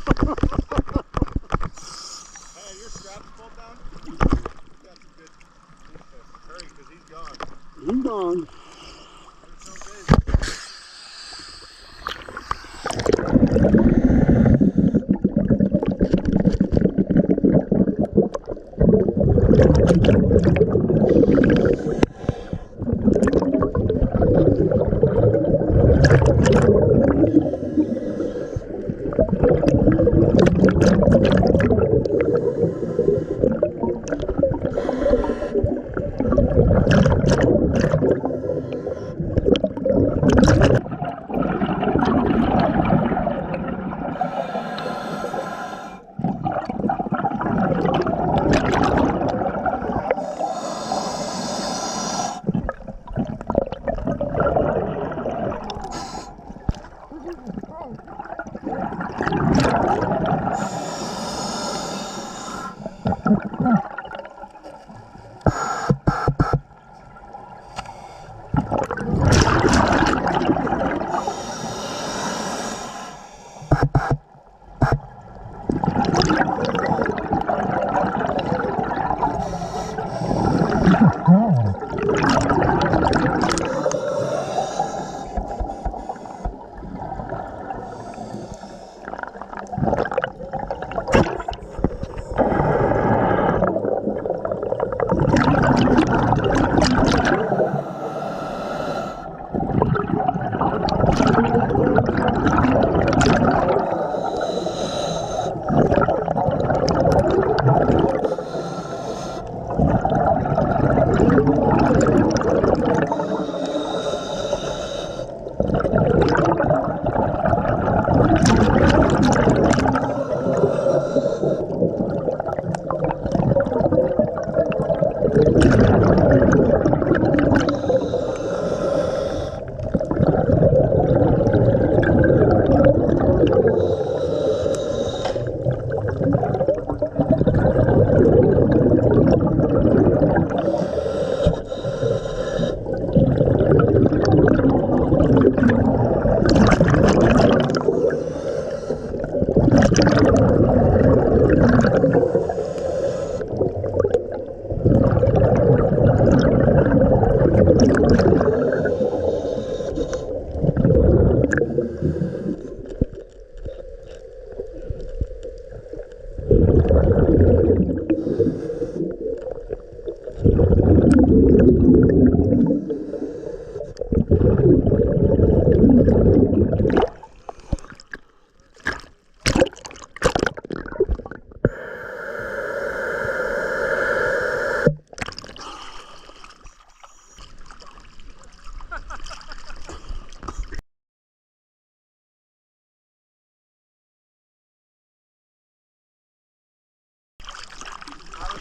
Hey, your straps pulled down? That's a good info. Hurry, because he's gone. He's gone. You're so busy.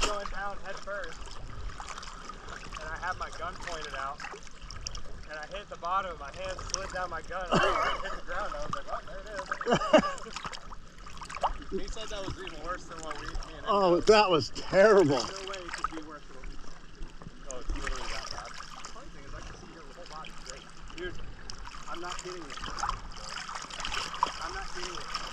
Going down head first, and I had my gun pointed out, and I hit the bottom, my hand slid down my gun, and I hit the ground, I was like, oh, there it is. He said that was even worse than what me and him Oh, that was terrible. No way it could be worse than what we Oh, it's literally that bad. The funny thing is I can see your whole body straight. Dude, I'm not kidding you. I'm not kidding you.